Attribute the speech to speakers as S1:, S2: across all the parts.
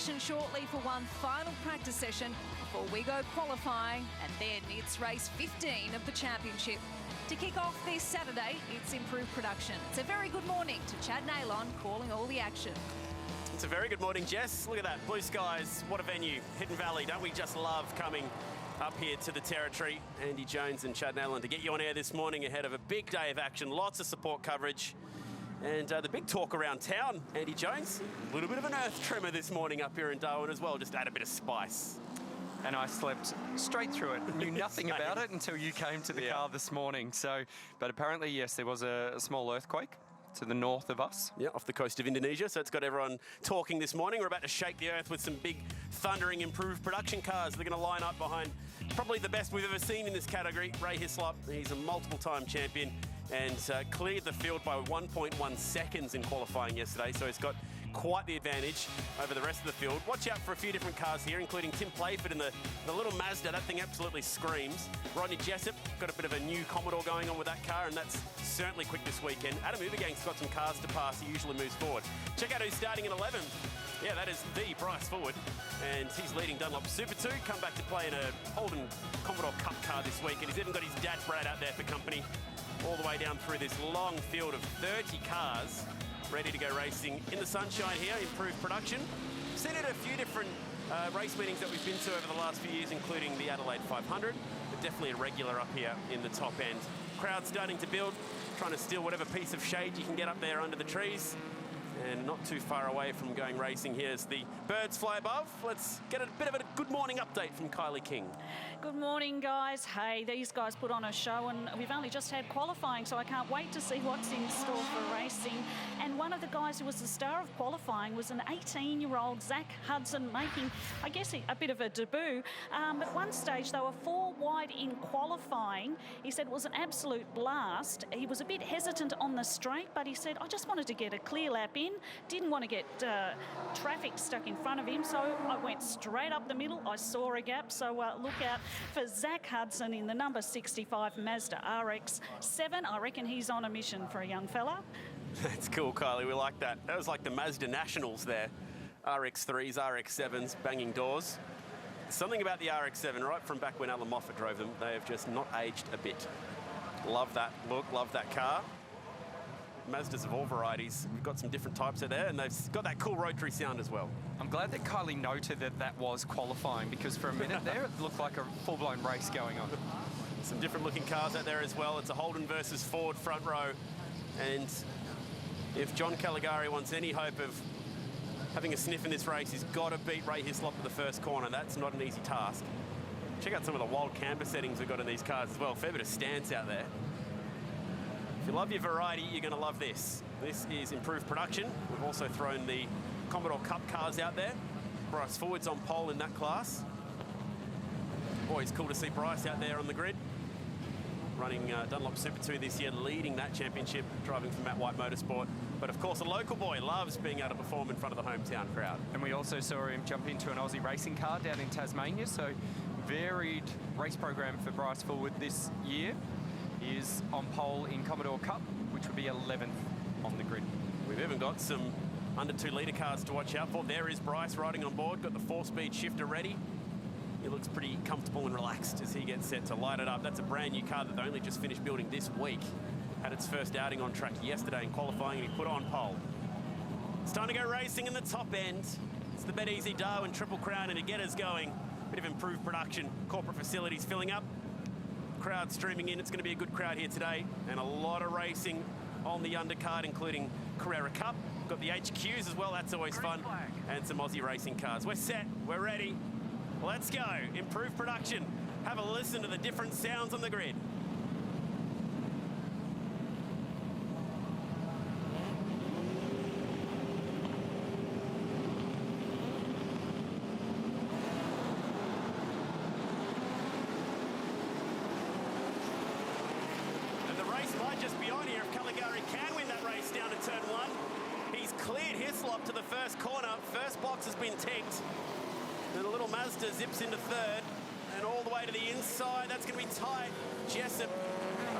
S1: position shortly for one final practice session before we go qualifying, and then it's race 15 of the championship. To kick off this Saturday, it's improved production. It's a very good morning to Chad Nalon calling all the action.
S2: It's a very good morning, Jess. Look at that, blue skies, what a venue. Hidden Valley, don't we just love coming up here to the territory? Andy Jones and Chad Nalon to get you on air this morning ahead of a big day of action, lots of support coverage. And the big talk around town, Andy Jones, a little bit of an earth tremor this morning up here in Darwin as well, just to add a bit of spice.
S3: And I slept straight through it, knew nothing about it until you came to the car this morning. So, but apparently, yes, there was a small earthquake to the north of us.
S2: Yeah, off the coast of Indonesia, so it's got everyone talking this morning. We're about to shake the earth with some big, thundering, improved production cars. They're going to line up behind probably the best we've ever seen in this category, Ray Hislop. He's a multiple-time champion and cleared the field by 1.1 seconds in qualifying yesterday, so he's got quite the advantage over the rest of the field. Watch out for a few different cars here, including Tim Playford in the little Mazda. That thing absolutely screams. Rodney Jessup got a bit of a new Commodore going on with that car, and that's certainly quick this weekend. Adam Ubergang's got some cars to pass. He usually moves forward. Check out who's starting in 11th. Yeah, that is the Bryce Forward, and he's leading Dunlop Super 2. Come back to play in a Holden Commodore Cup car this week, and he's even got his dad Brad out there for company all the way down through this long field of 30 cars ready to go racing in the sunshine here. Improved production. Seen it at a few different race meetings that we've been to over the last few years, including the Adelaide 500, but definitely a regular up here in the top end. Crowd starting to build, trying to steal whatever piece of shade you can get up there under the trees. And not too far away from going racing here as the birds fly above. Let's get a bit of a good morning update from Kylie King.
S4: Good morning, guys. Hey, these guys put on a show, and we've only just had qualifying, so I can't wait to see what's in store for racing. And one of the guys who was the star of qualifying was an 18-year-old Zach Hudson, making, I guess, a bit of a debut. At one stage, they were 4 wide in qualifying. He said it was an absolute blast. He was a bit hesitant on the straight, but he said, I just wanted to get a clear lap in. Didn't want to get traffic stuck in front of him, so I went straight up the middle. I saw a gap, so look out for Zach Hudson in the number 65 Mazda RX-7. I reckon he's on a mission for a young fella.
S2: That's cool, Kylie. We like that. That was like the Mazda Nationals there. RX-3s, RX-7s, banging doors. Something about the RX-7, right from back when Alan Moffat drove them, they have just not aged a bit. Love that look, love that car. Mazdas of all varieties. We've got some different types out there, and they've got that cool rotary sound as well.
S3: I'm glad that Kylie noted that was qualifying, because for a minute there, it looked like a full-blown race going on.
S2: Some different looking cars out there as well. It's a Holden versus Ford front row. And if John Caligari wants any hope of having a sniff in this race, he's got to beat Ray Hislop at the first corner. That's not an easy task. Check out some of the wild camber settings we've got in these cars as well. Fair bit of stance out there. If you love your variety, you're going to love this. This is improved production. We've also thrown the Commodore Cup cars out there. Bryce Forward's on pole in that class. Always cool to see Bryce out there on the grid. Running Dunlop Super 2 this year, leading that championship, driving for Matt White Motorsport. But of course, a local boy loves being able to perform in front of the hometown crowd.
S3: And we also saw him jump into an Aussie racing car down in Tasmania. So varied race program for Bryce Forward this year. He is on pole in Commodore Cup, which would be 11th on the grid.
S2: We've even got some under 2 litre cars to watch out for. There is Bryce riding on board, got the 4-speed shifter ready. He looks pretty comfortable and relaxed as he gets set to light it up. That's a brand new car that they only just finished building this week. Had its first outing on track yesterday in qualifying, and he put on pole. It's time to go racing in the top end. It's the Bet Easy Darwin Triple Crown, and to get us going, bit of improved production. Corporate facilities filling up. Crowd streaming in. It's going to be a good crowd here today, and a lot of racing on the undercard, including Carrera Cup. Got the HQs as well, that's always fun, and some Aussie racing cars. We're set, we're ready. Let's go. Improved production. Have a listen to the different sounds on the grid. Cleared Hislop to the first corner. First box has been ticked. Then a little Mazda zips into third and all the way to the inside. That's going to be tight. Jessup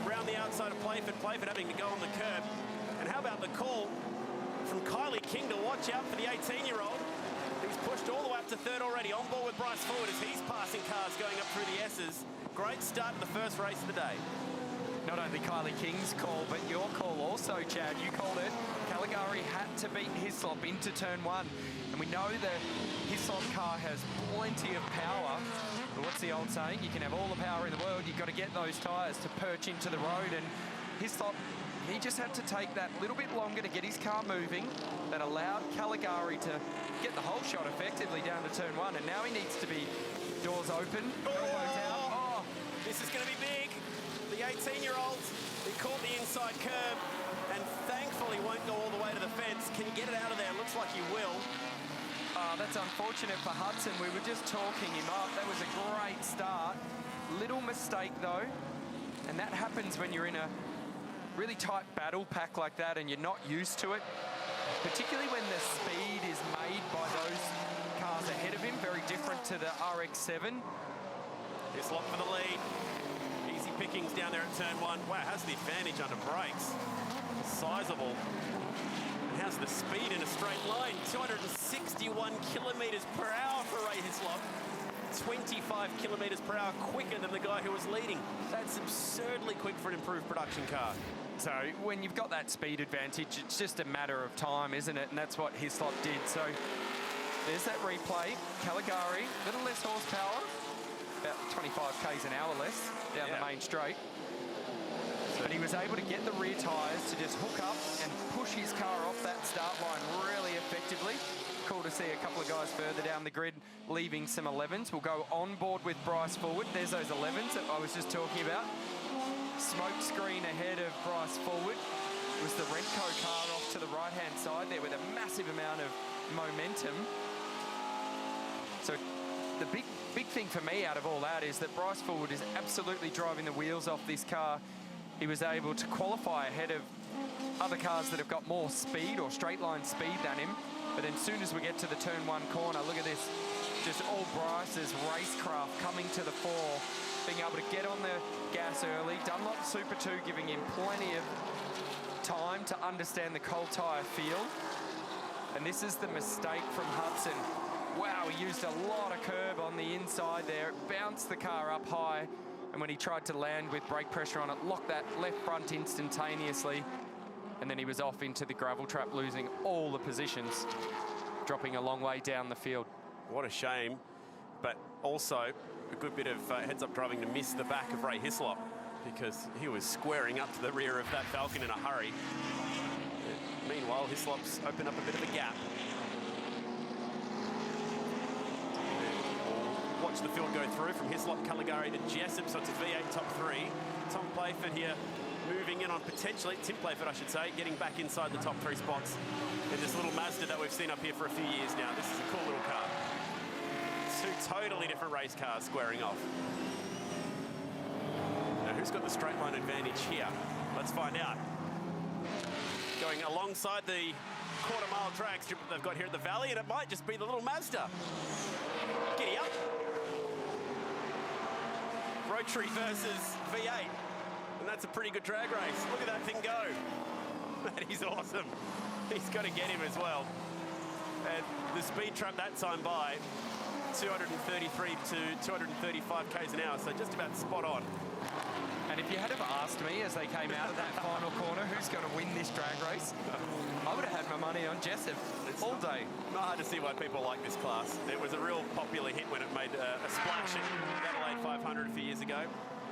S2: around the outside of Playford. Playford having to go on the curb. And how about the call from Kylie King to watch out for the 18-year-old who's pushed all up to third already. On board with Bryce Forward as he's passing cars going up through the S's. Great start to the first race of the day.
S3: Not only Kylie King's call, but your call also, Chad. You called it. Caligari had to beat Hislop into turn 1. And we know the Hislop car has plenty of power. But what's the old saying? You can have all the power in the world. You've got to get those tyres to perch into the road. And Hislop, he just had to take that little bit longer to get his car moving. That allowed Caligari to get the whole shot effectively down to turn 1. And now he needs to be doors open, elbows out.
S2: Oh, this is going to be big. The 18-year-old, he caught the inside curb and thankfully won't go all the way to the fence. Can you get it out of there? Looks like he will.
S3: That's unfortunate for Hudson. We were just talking him up. That was a great start. Little mistake, though. And that happens when you're in a really tight battle pack like that and you're not used to it. Particularly when the speed is made by those cars ahead of him. Very different to the RX-7.
S2: Hislop for the lead. Easy pickings down there at turn 1. Wow, has the advantage under brakes. Sizable. And has the speed in a straight line. 261 kilometres per hour for Ray Hislop. 25 kilometres per hour quicker than the guy who was leading. That's absurdly quick for an improved production car.
S3: So when you've got that speed advantage, it's just a matter of time, isn't it? And that's what Hislop did. So there's that replay. Caligari, a little less horsepower. About 25 k's an hour less down the main straight. But he was able to get the rear tyres to just hook up and push his car off that start line really effectively. Cool to see a couple of guys further down the grid leaving some 11s. We'll go on board with Bryce Forward. There's those 11s that I was just talking about. Smoke screen ahead of Bryce Forward. It was the Renko car off to the right-hand side there with a massive amount of momentum. So the big thing for me out of all that is that Bryce Forward is absolutely driving the wheels off this car. He was able to qualify ahead of other cars that have got more speed or straight line speed than him. But then as soon as we get to the turn 1 corner, look at this. Just all Bryce's racecraft coming to the fore, being able to get on the gas early. Dunlop Super 2 giving him plenty of time to understand the cold tyre feel. And this is the mistake from Hudson. Wow, he used a lot of curb on the inside there. It bounced the car up high. And when he tried to land with brake pressure on it, locked that left front instantaneously. And then he was off into the gravel trap, losing all the positions, dropping a long way down the field.
S2: What a shame, but also a good bit of heads-up driving to miss the back of Ray Hislop because he was squaring up to the rear of that Falcon in a hurry. Meanwhile, Hislop's opened up a bit of a gap. Watch the field go through from Hislop, Caligari to Jessup, so it's a V8 top 3. Tom Playford here moving in on potentially, Tim Playford I should say, getting back inside the top 3 spots in this little Mazda that we've seen up here for a few years now. This is a cool little car. 2 totally different race cars squaring off. Now who's got the straight line advantage here? Let's find out. Going alongside the quarter-mile drag strip that they've got here at the Valley, and it might just be the little Mazda. Giddy up. Rotary versus V8. And that's a pretty good drag race. Look at that thing go. That is awesome. He's got to get him as well. And the speed trap that time by 233 to 235 k's an hour, so just about spot on.
S3: And if you had have asked me as they came out of that final corner who's going to win this drag race, I would have had my money on Jessup all day.
S2: Not hard to see why people like this class. It was a real popular hit when it made a splash at Adelaide 500 a few years ago.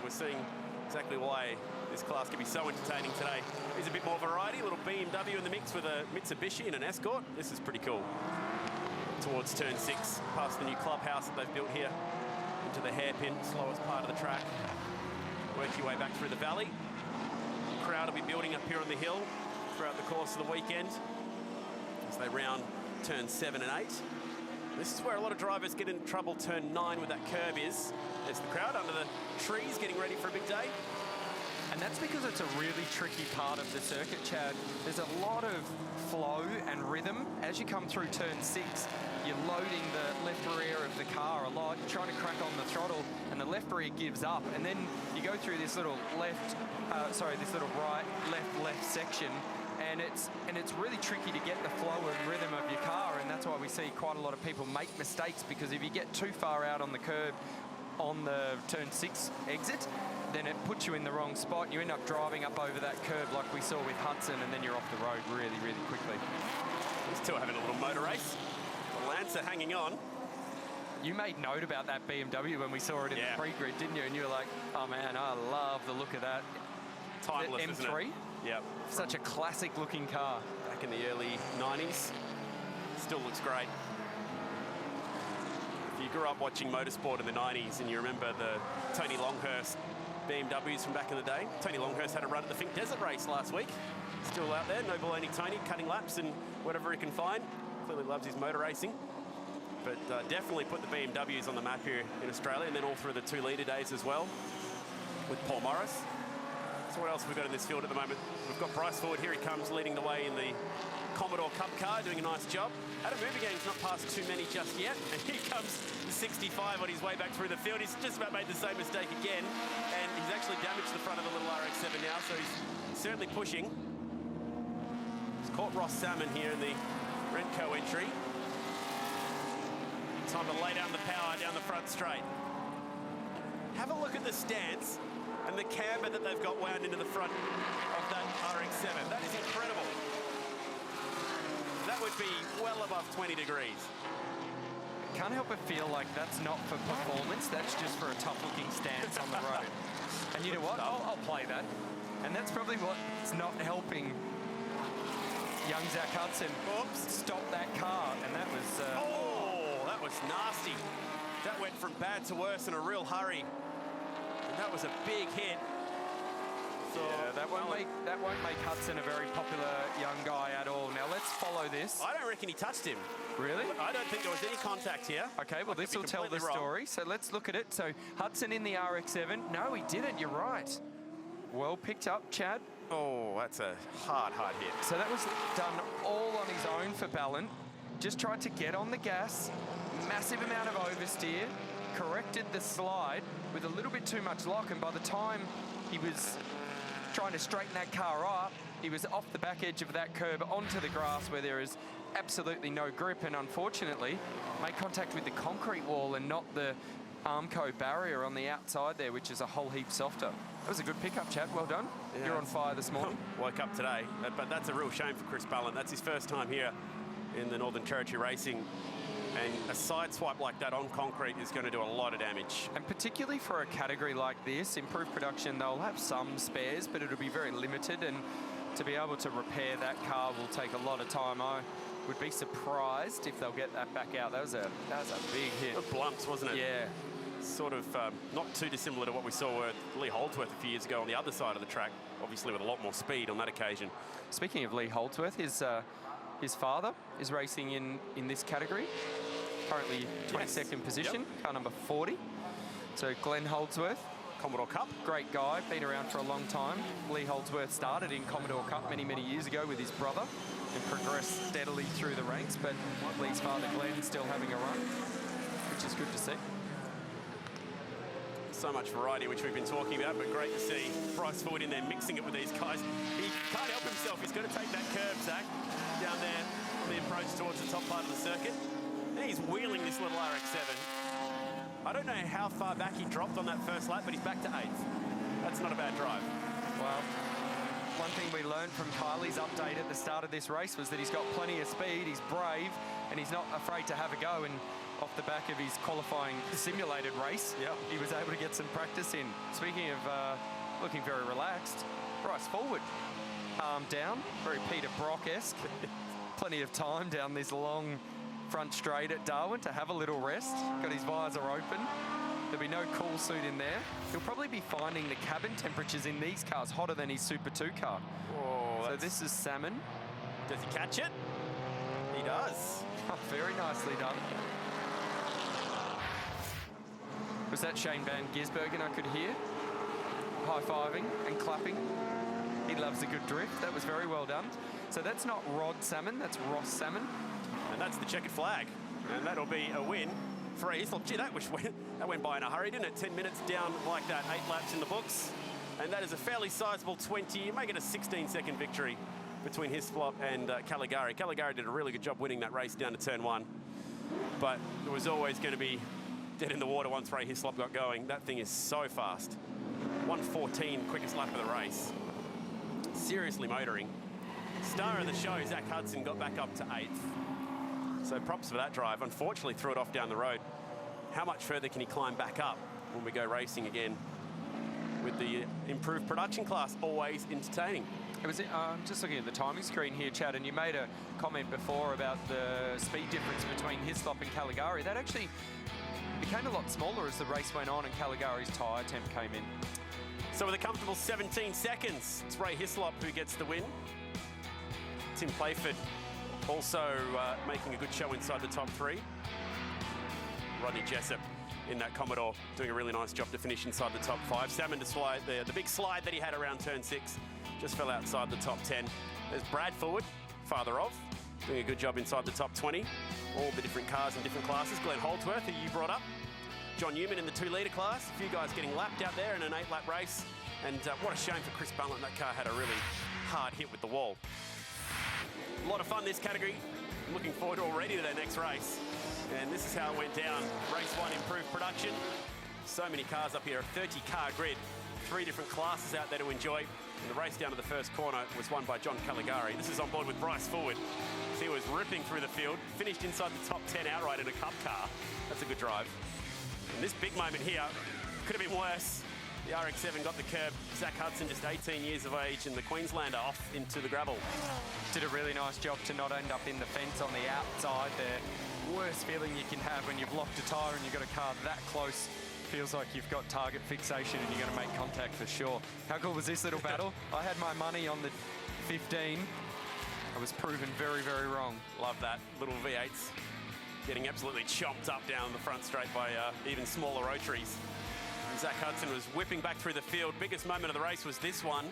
S2: We're seeing exactly why this class can be so entertaining today. There's a bit more variety, a little BMW in the mix with a Mitsubishi and an Escort. This is pretty cool. Towards turn 6, past the new clubhouse that they've built here, into the hairpin, slowest part of the track. Work your way back through the valley. The crowd will be building up here on the hill throughout the course of the weekend as they round turn 7 and 8. This is where a lot of drivers get in trouble. Turn 9 with that curb is. There's the crowd under the trees getting ready for a big day.
S3: And that's because it's a really tricky part of the circuit, Chad. There's a lot of flow and rhythm. As you come through turn 6, you're loading the left rear of the car a lot, trying to crack on the throttle, and the left rear gives up. And then you go through this little right, left section, And it's really tricky to get the flow and rhythm of your car, and that's why we see quite a lot of people make mistakes, because if you get too far out on the curb on the turn 6 exit, then it puts you in the wrong spot. You end up driving up over that curb like we saw with Hudson, and then you're off the road really, really quickly.
S2: These two are having a little motor race. The Lancer hanging on.
S3: You made note about that BMW when we saw it in the pre-grid, didn't you? And you were like, oh man, I love the look of that.
S2: Timeless,
S3: M3.
S2: isn't it? Yep.
S3: Such a classic looking car.
S2: Back in the early 90s. Still looks great. If you grew up watching motorsport in the 90s and you remember the Tony Longhurst BMWs from back in the day, Tony Longhurst had a run at the Fink Desert race last week. Still out there, no baloney Tony, cutting laps and whatever he can find. Clearly loves his motor racing. But definitely put the BMWs on the map here in Australia, and then all through the 2-litre days as well with Paul Morris. So what else have we got in this field at the moment? We've got Bryce Ford, here he comes, leading the way in the Commodore Cup car, doing a nice job. Adam Ubergame's not passed too many just yet, and here comes the 65 on his way back through the field. He's just about made the same mistake again, and he's actually damaged the front of the little RX-7 now, so he's certainly pushing. He's caught Ross Salmon here in the Renko entry. Time to lay down the power down the front straight. Have a look at the stance and the camber that they've got wound into the front of that RX-7. That is incredible. That would be well above 20 degrees.
S3: Can't help but feel like that's not for performance, that's just for a tough-looking stance on the road. And you know what? I'll play that. And that's probably what's not helping young Zach Hudson stop that car. And that was...
S2: that was nasty. That went from bad to worse in a real hurry. And that was a big hit. So
S3: yeah, that won't make Hudson a very popular young guy at all. Now let's follow this.
S2: I don't reckon he touched him.
S3: Really?
S2: I don't think there was any contact here.
S3: Okay, well this will tell the story. So let's look at it. So Hudson in the RX-7. No, he didn't. You're right. Well picked up, Chad.
S2: Oh, that's a hard hit.
S3: So that was done all on his own for Ballon. Just tried to get on the gas. Massive amount of oversteer. Corrected the slide with a little bit too much lock, and by the time he was trying to straighten that car up, he was off the back edge of that curb onto the grass where there is absolutely no grip, and unfortunately made contact with the concrete wall and not the Armco barrier on the outside there, which is a whole heap softer. That was a good pickup, Chad. Well done. Yeah, you're on fire this morning.
S2: Woke up today, but that's a real shame for Chris Ballon. That's his first time here in the Northern Territory racing. And a side swipe like that on concrete is going to do a lot of damage.
S3: And particularly for a category like this, improved production, they'll have some spares, but it'll be very limited. And to be able to repair that car will take a lot of time. I would be surprised if they'll get that back out. That was a big hit.
S2: Blunt, wasn't it?
S3: Yeah.
S2: Sort of not too dissimilar to what we saw with Lee Holdsworth a few years ago on the other side of the track, obviously with a lot more speed on that occasion.
S3: Speaking of Lee Holdsworth, his father is racing in this category. Currently 22nd position, car number 40. So Glenn Holdsworth,
S2: Commodore Cup.
S3: Great guy, been around for a long time. Lee Holdsworth started in Commodore Cup many, many years ago with his brother and progressed steadily through the ranks, but Lee's father Glenn still having a run, which is good to see.
S2: So much variety, which we've been talking about, but great to see Bryce Ford in there mixing it with these guys. He can't help himself. He's going to take that curve, Zach, down there on the approach towards the top part of the circuit. And he's wheeling this little RX-7. I don't know how far back he dropped on that first lap, but he's back to 8th. That's not a bad drive.
S3: Well, one thing we learned from Kylie's update at the start of this race was that he's got plenty of speed, he's brave, and he's not afraid to have a go. And off the back of his qualifying simulated race, he was able to get some practice in. Speaking of looking very relaxed, Bryce Forward, arm down, very Peter Brock-esque. Plenty of time down this long front straight at Darwin to have a little rest. Got his visor open. There'll be no cool suit in there. He'll probably be finding the cabin temperatures in these cars hotter than his Super 2 car.
S2: Oh,
S3: so this is Salmon.
S2: Does he catch it? He does.
S3: Very nicely done. Was that Shane Van Gisbergen I could hear? High-fiving and clapping. He loves a good drift. That was very well done. So that's not Rod Salmon, that's Ross Salmon.
S2: And that's the checkered flag. And that'll be a win for Ray Hislop. Gee, that went by in a hurry, didn't it? 10 minutes down like that, 8 laps in the books. And that is a fairly sizable 20, make it a 16-second victory between Hislop and Caligari. Caligari did a really good job winning that race down to turn 1, but it was always going to be dead in the water once Ray Hislop got going. That thing is so fast. 1:14, quickest lap of the race. Seriously motoring. Star of the show, Zach Hudson, got back up to 8th. So props for that drive. Unfortunately, threw it off down the road. How much further can he climb back up when we go racing again? With the improved production class, always entertaining.
S3: It was just looking at the timing screen here, Chad, and you made a comment before about the speed difference between Hislop and Caligari. That actually became a lot smaller as the race went on and Caligari's tyre temp came in.
S2: So with a comfortable 17 seconds, it's Ray Hislop who gets the win. Tim Playford also making a good show inside the top 3. Rodney Jessup in that Commodore doing a really nice job to finish inside the top 5. Salmon to slide the big slide that he had around turn 6 just fell outside the top 10. There's Brad Forward, father of, doing a good job inside the top 20. All the different cars in different classes. Glenn Holdsworth, who you brought up. John Newman in the 2-litre class. A few guys getting lapped out there in an 8-lap race. And what a shame for Chris Ballant. That car had a really hard hit with the wall. A lot of fun this category. I'm looking forward already to their next race. And this is how it went down. Race 1, improved production. So many cars up here, a 30-car grid. 3 different classes out there to enjoy. And the race down to the first corner was won by John Caligari. This is on board with Bryce Forward. He was ripping through the field, finished inside the top 10 outright in a Cup car. That's a good drive. And this big moment here could have been worse. The RX-7 got the curb. Zach Hudson, just 18 years of age, and the Queenslander off into the gravel.
S3: Did a really nice job to not end up in the fence on the outside there. Worst feeling you can have when you've locked a tyre and you've got a car that close. Feels like you've got target fixation and you're going to make contact for sure. How cool was this little battle? I had my money on the 15. I was proven very, very wrong.
S2: Love that. Little V8s getting absolutely chopped up down the front straight by even smaller rotaries. And Zach Hudson was whipping back through the field. Biggest moment of the race was this one.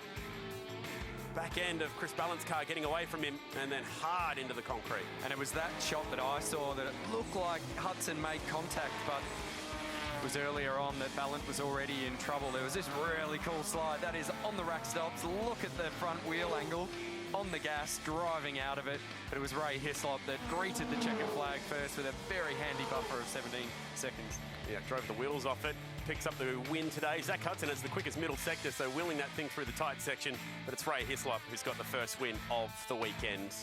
S2: Back end of Chris Ballant's car getting away from him and then hard into the concrete.
S3: And it was that shot that I saw that it looked like Hudson made contact, but it was earlier on that Ballant was already in trouble. There was this really cool slide. That is on the rack stops. Look at the front wheel angle. On the gas, driving out of it. But it was Ray Hislop that greeted the checkered flag first with a very handy buffer of 17 seconds.
S2: Yeah, drove the wheels off it. Picks up the win today. Zach Hudson has the quickest middle sector, so wheeling that thing through the tight section. But it's Ray Hislop who's got the first win of the weekend.